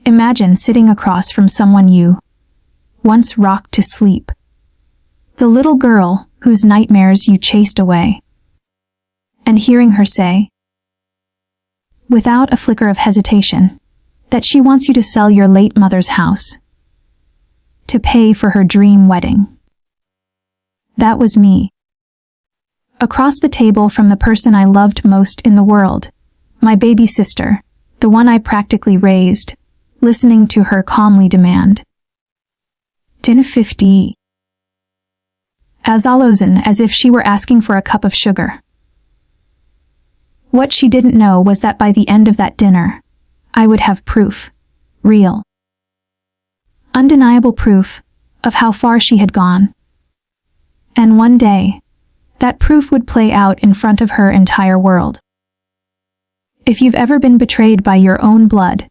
Imagine sitting across from someone you once rocked to sleep. The little girl whose nightmares you chased away. And hearing her say, without a flicker of hesitation, that she wants you to sell your late mother's house to pay for her dream wedding. That was me. Across the table from the person I loved most in the world, my baby sister, the one I practically raised, listening to her calmly demand, "Dinner 50. As if she were asking for a cup of sugar. What she didn't know was that by the end of that dinner, I would have proof, real, undeniable proof, of how far she had gone. And one day, that proof would play out in front of her entire world. If you've ever been betrayed by your own blood,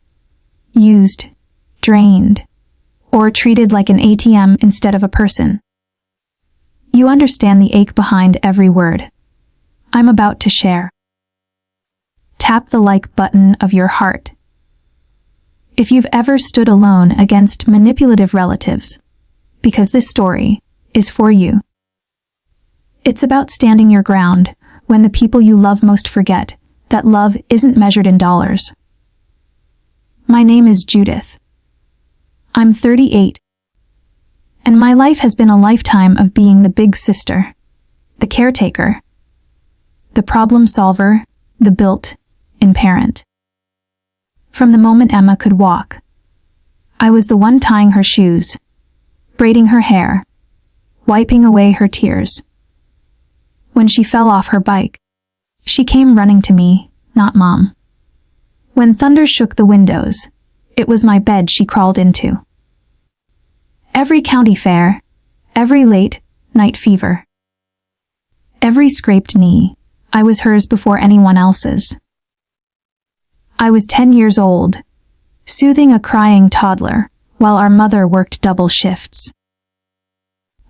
used, drained, or treated like an ATM instead of a person, you understand the ache behind every word I'm about to share. Tap the like button of your heart if you've ever stood alone against manipulative relatives, because this story is for you. It's about standing your ground when the people you love most forget that love isn't measured in dollars. My name is Judith. I'm 38, and my life has been a lifetime of being the big sister, the caretaker, the problem solver, the built-in parent. From the moment Emma could walk, I was the one tying her shoes, braiding her hair, wiping away her tears. When she fell off her bike, she came running to me, not Mom. When thunder shook the windows, it was my bed she crawled into. Every county fair, every late night fever, every scraped knee, I was hers before anyone else's. I was 10 years old, soothing a crying toddler while our mother worked double shifts.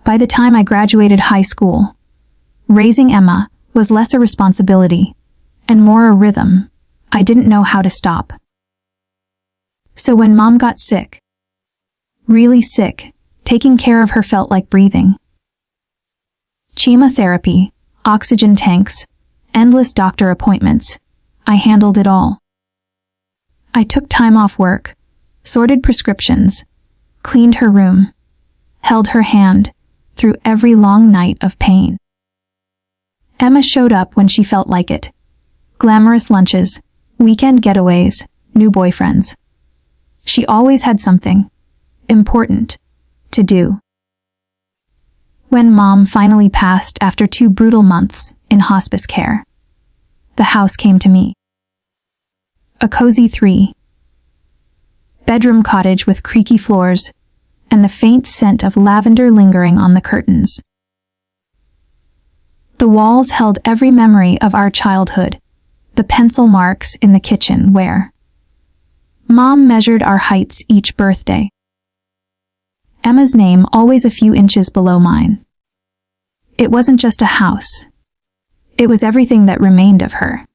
By the time I graduated high school, raising Emma was less a responsibility and more a rhythm I didn't know how to stop. So when Mom got sick, really sick, taking care of her felt like breathing. Chemotherapy, oxygen tanks, endless doctor appointments, I handled it all. I took time off work, sorted prescriptions, cleaned her room, held her hand through every long night of pain. Emma showed up when she felt like it. Glamorous lunches, weekend getaways, new boyfriends. She always had something important to do. When Mom finally passed after 2 brutal months in hospice care, the house came to me. A cozy 3-bedroom cottage with creaky floors and the faint scent of lavender lingering on the curtains. The walls held every memory of our childhood, the pencil marks in the kitchen where Mom measured our heights each birthday. Emma's name always a few inches below mine. It wasn't just a house. It was everything that remained of her.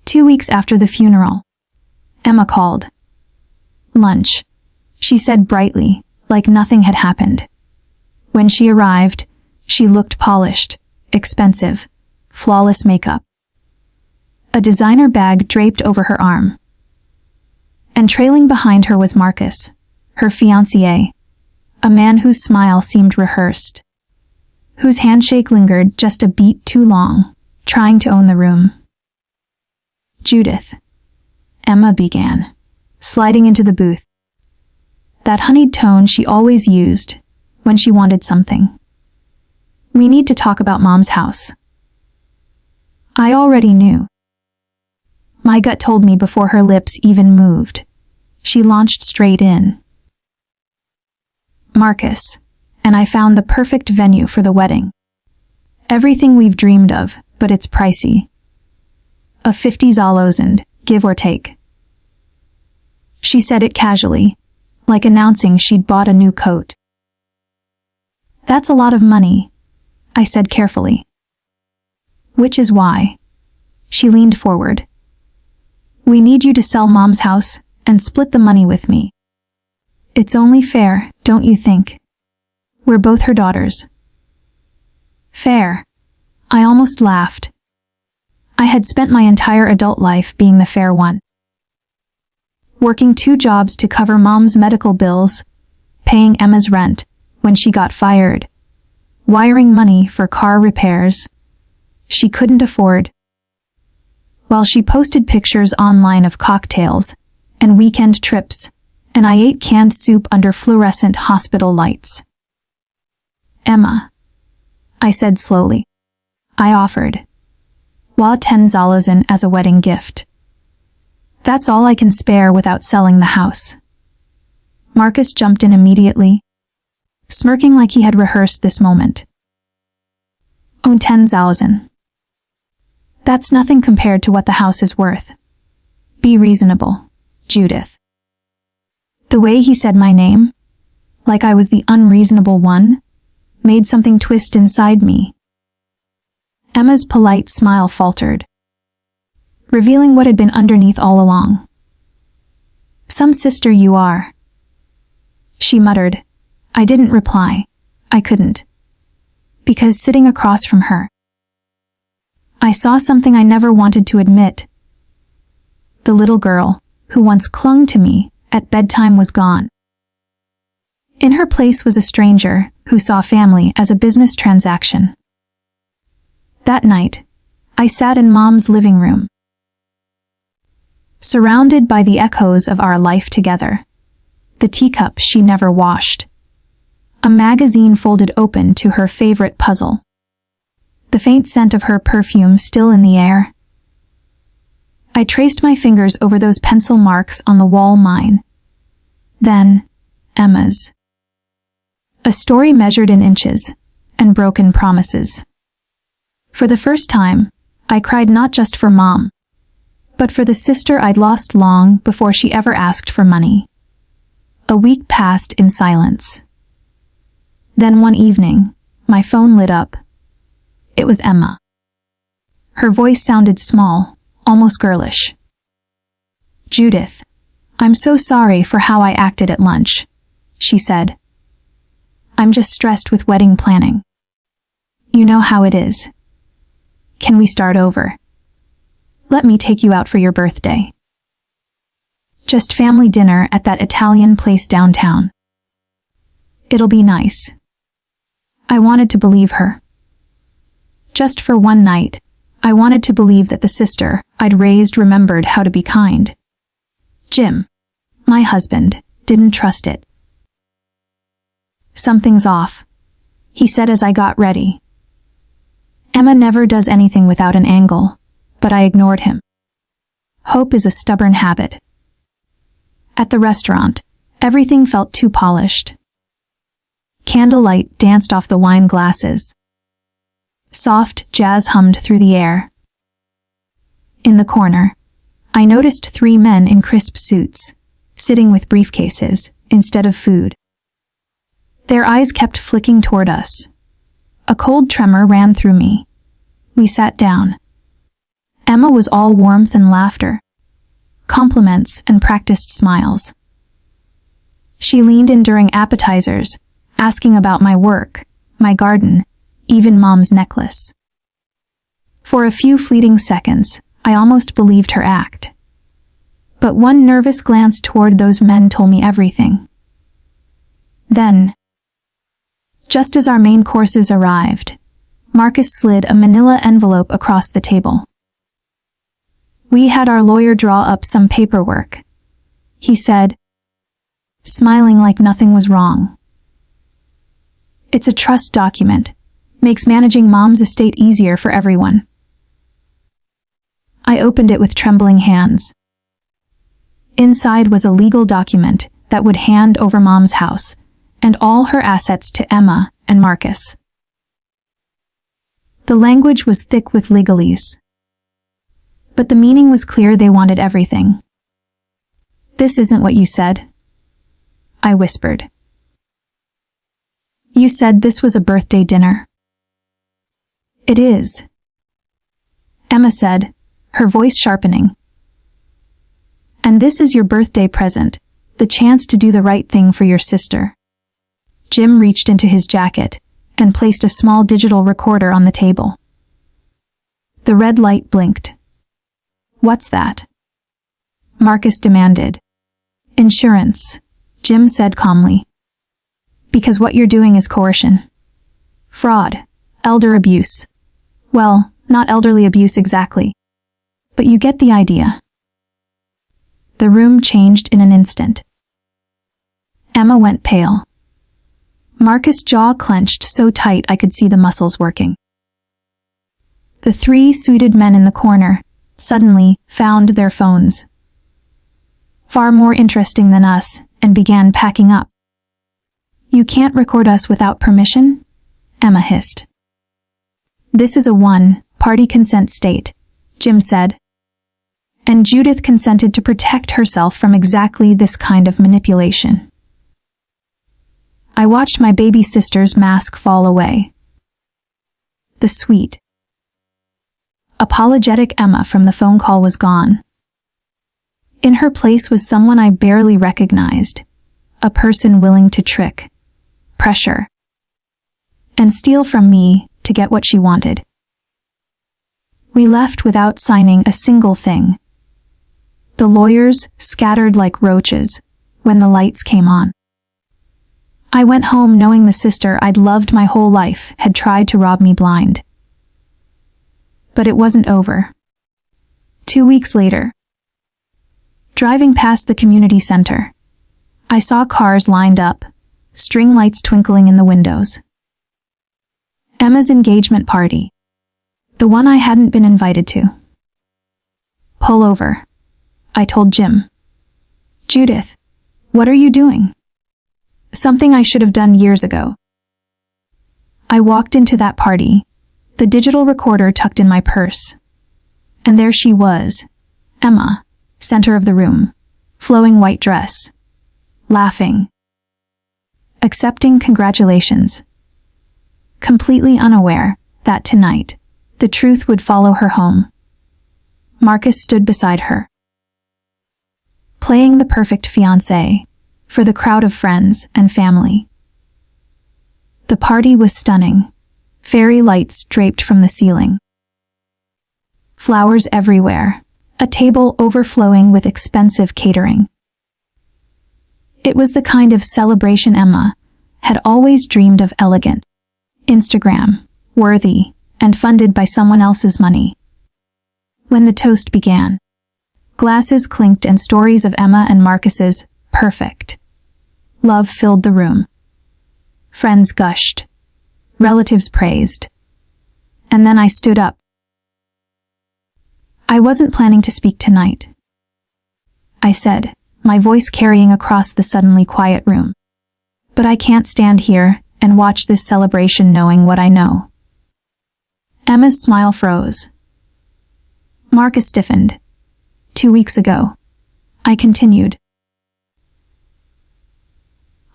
2 weeks after the funeral, Emma called. Lunch, she said brightly, like nothing had happened. When she arrived, she looked polished, expensive, flawless makeup. A designer bag draped over her arm. And trailing behind her was Marcus, her fiancé, a man whose smile seemed rehearsed, whose handshake lingered just a beat too long, trying to own the room. Judith, Emma began, sliding into the booth. That honeyed tone she always used when she wanted something. We need to talk about Mom's house. I already knew. My gut told me before her lips even moved. She launched straight in. Marcus, and I found the perfect venue for the wedding. Everything we've dreamed of, but it's pricey. A $50,000, give or take. She said it casually, like announcing she'd bought a new coat. That's a lot of money, I said carefully. Which is why. She leaned forward. We need you to sell Mom's house and split the money with me. It's only fair, don't you think? We're both her daughters. Fair. I almost laughed. I had spent my entire adult life being the fair one. Working 2 jobs to cover Mom's medical bills, paying Emma's rent when she got fired, wiring money for car repairs she couldn't afford, while she posted pictures online of cocktails and weekend trips, and I ate canned soup under fluorescent hospital lights. Emma, I said slowly. I offered. Wa 10,000 as a wedding gift. That's all I can spare without selling the house. Marcus jumped in immediately, smirking like he had rehearsed this moment. Oh, 10,000. That's nothing compared to what the house is worth. Be reasonable, Judith. The way he said my name, like I was the unreasonable one, made something twist inside me. Emma's polite smile faltered, revealing what had been underneath all along. Some sister you are, she muttered. I didn't reply. I couldn't. Because sitting across from her, I saw something I never wanted to admit. The little girl, who once clung to me at bedtime, was gone. In her place was a stranger who saw family as a business transaction. That night, I sat in Mom's living room, surrounded by the echoes of our life together, the teacup she never washed, a magazine folded open to her favorite puzzle, the faint scent of her perfume still in the air. I traced my fingers over those pencil marks on the wall. Mine. Then, Emma's. A story measured in inches and broken promises. For the first time, I cried not just for Mom, but for the sister I'd lost long before she ever asked for money. A week passed in silence. Then one evening, my phone lit up. It was Emma. Her voice sounded small, almost girlish. Judith, I'm so sorry for how I acted at lunch, she said. I'm just stressed with wedding planning. You know how it is. Can we start over? Let me take you out for your birthday. Just family dinner at that Italian place downtown. It'll be nice. I wanted to believe her. Just for one night, I wanted to believe that the sister I'd raised remembered how to be kind. Jim, my husband, didn't trust it. Something's off, he said as I got ready. Emma never does anything without an angle, but I ignored him. Hope is a stubborn habit. At the restaurant, everything felt too polished. Candlelight danced off the wine glasses. Soft jazz hummed through the air. In the corner, I noticed 3 men in crisp suits, sitting with briefcases instead of food. Their eyes kept flicking toward us. A cold tremor ran through me. We sat down. Emma was all warmth and laughter, compliments and practiced smiles. She leaned in during appetizers, asking about my work, my garden, even Mom's necklace. For a few fleeting seconds, I almost believed her act. But one nervous glance toward those men told me everything. Then, just as our main courses arrived, Marcus slid a manila envelope across the table. We had our lawyer draw up some paperwork, he said, smiling like nothing was wrong. It's a trust document, makes managing Mom's estate easier for everyone. I opened it with trembling hands. Inside was a legal document that would hand over Mom's house and all her assets to Emma and Marcus. The language was thick with legalese, but the meaning was clear. They wanted everything. This isn't what you said, I whispered. You said this was a birthday dinner. It is, Emma said, her voice sharpening. And this is your birthday present, the chance to do the right thing for your sister. Jim reached into his jacket and placed a small digital recorder on the table. The red light blinked. "What's that?" Marcus demanded. "Insurance," Jim said calmly. "Because what you're doing is coercion. Fraud. Elder abuse. Well, not elderly abuse exactly. But you get the idea." The room changed in an instant. Emma went pale. Marcus' jaw clenched so tight I could see the muscles working. The three suited men in the corner suddenly found their phones. Far more interesting than us, and began packing up. "You can't record us without permission?" Emma hissed. "This is a one-party consent state," Jim said. And Judith consented to protect herself from exactly this kind of manipulation. I watched my baby sister's mask fall away. The sweet, apologetic Emma from the phone call was gone. In her place was someone I barely recognized, a person willing to trick, pressure, and steal from me to get what she wanted. We left without signing a single thing. The lawyers scattered like roaches when the lights came on. I went home knowing the sister I'd loved my whole life had tried to rob me blind. But it wasn't over. 2 weeks later, driving past the community center, I saw cars lined up, string lights twinkling in the windows. Emma's engagement party. The one I hadn't been invited to. "Pull over," I told Jim. "Judith, what are you doing?" Something I should have done years ago. I walked into that party, the digital recorder tucked in my purse. And there she was, Emma, center of the room, flowing white dress, laughing, accepting congratulations, completely unaware that tonight, the truth would follow her home. Marcus stood beside her, playing the perfect fiancé for the crowd of friends and family. The party was stunning, fairy lights draped from the ceiling, flowers everywhere, a table overflowing with expensive catering. It was the kind of celebration Emma had always dreamed of, elegant, Instagram, worthy, and funded by someone else's money. When the toast began, glasses clinked and stories of Emma and Marcus's perfect love filled the room. Friends gushed, relatives praised. And then I stood up. "I wasn't planning to speak tonight," I said, my voice carrying across the suddenly quiet room. "But I can't stand here and watch this celebration knowing what I know." Emma's smile froze. Marcus stiffened. 2 weeks ago, I continued.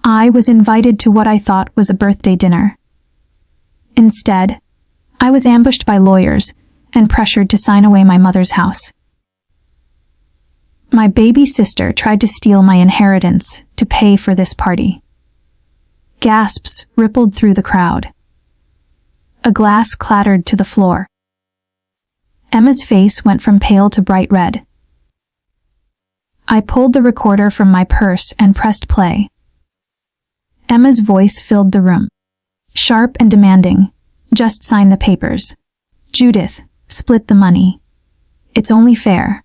I was invited to what I thought was a birthday dinner. Instead, I was ambushed by lawyers and pressured to sign away my mother's house. My baby sister tried to steal my inheritance to pay for this party. Gasps rippled through the crowd. A glass clattered to the floor. Emma's face went from pale to bright red. I pulled the recorder from my purse and pressed play. Emma's voice filled the room, sharp and demanding. "Just sign the papers. Judith, split the money. It's only fair."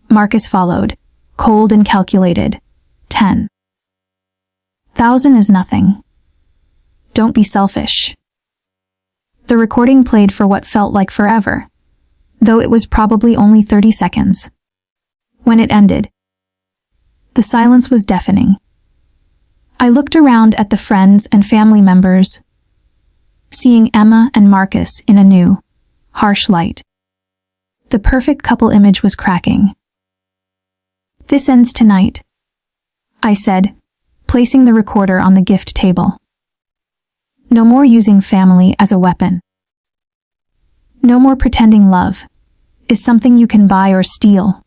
Marcus followed, cold and calculated. 10,000 is nothing. Don't be selfish. The recording played for what felt like forever, though it was probably only 30 seconds. When it ended, the silence was deafening. I looked around at the friends and family members, seeing Emma and Marcus in a new, harsh light. The perfect couple image was cracking. "This ends tonight," I said, placing the recorder on the gift table. "No more using family as a weapon. No more pretending love is something you can buy or steal."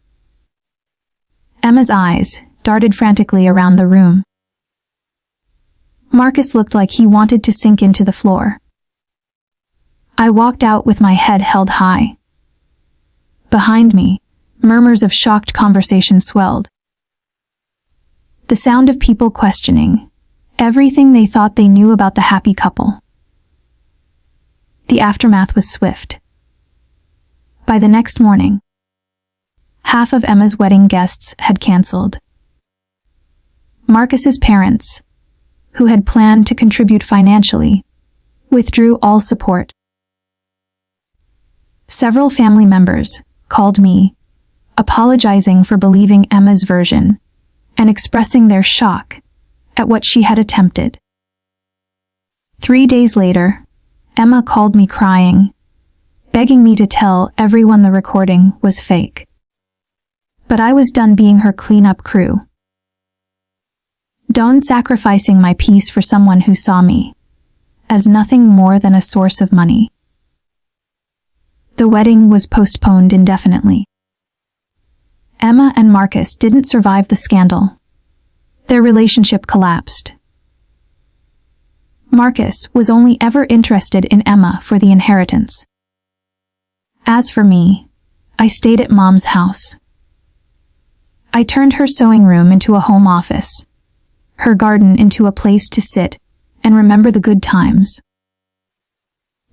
Emma's eyes darted frantically around the room. Marcus looked like he wanted to sink into the floor. I walked out with my head held high. Behind me, murmurs of shocked conversation swelled. The sound of people questioning everything they thought they knew about the happy couple. The aftermath was swift. By the next morning, half of Emma's wedding guests had cancelled. Marcus's parents, who had planned to contribute financially, withdrew all support. Several family members called me, apologizing for believing Emma's version and expressing their shock at what she had attempted. 3 days later, Emma called me crying, begging me to tell everyone the recording was fake. But I was done being her cleanup crew. Done sacrificing my peace for someone who saw me as nothing more than a source of money. The wedding was postponed indefinitely. Emma and Marcus didn't survive the scandal. Their relationship collapsed. Marcus was only ever interested in Emma for the inheritance. As for me, I stayed at Mom's house. I turned her sewing room into a home office, her garden into a place to sit and remember the good times.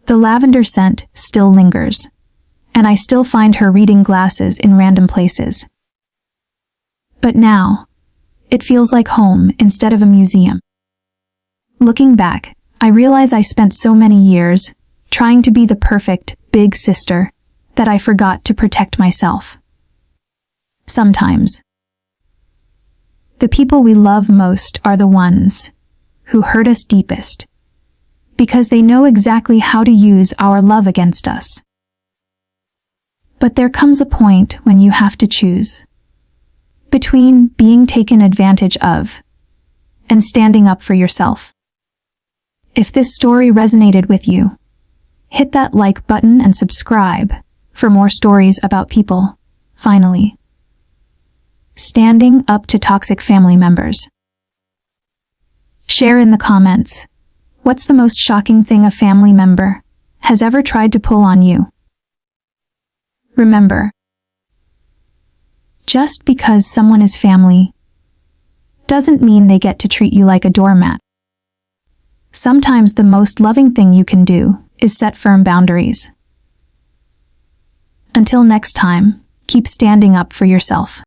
The lavender scent still lingers, and I still find her reading glasses in random places. But now, it feels like home instead of a museum. Looking back, I realize I spent so many years trying to be the perfect big sister that I forgot to protect myself. Sometimes, the people we love most are the ones who hurt us deepest, because they know exactly how to use our love against us. But there comes a point when you have to choose between being taken advantage of and standing up for yourself. If this story resonated with you, hit that like button and subscribe for more stories about people, finally, standing up to toxic family members. Share in the comments, what's the most shocking thing a family member has ever tried to pull on you? Remember, just because someone is family doesn't mean they get to treat you like a doormat. Sometimes the most loving thing you can do is set firm boundaries. Until next time, keep standing up for yourself.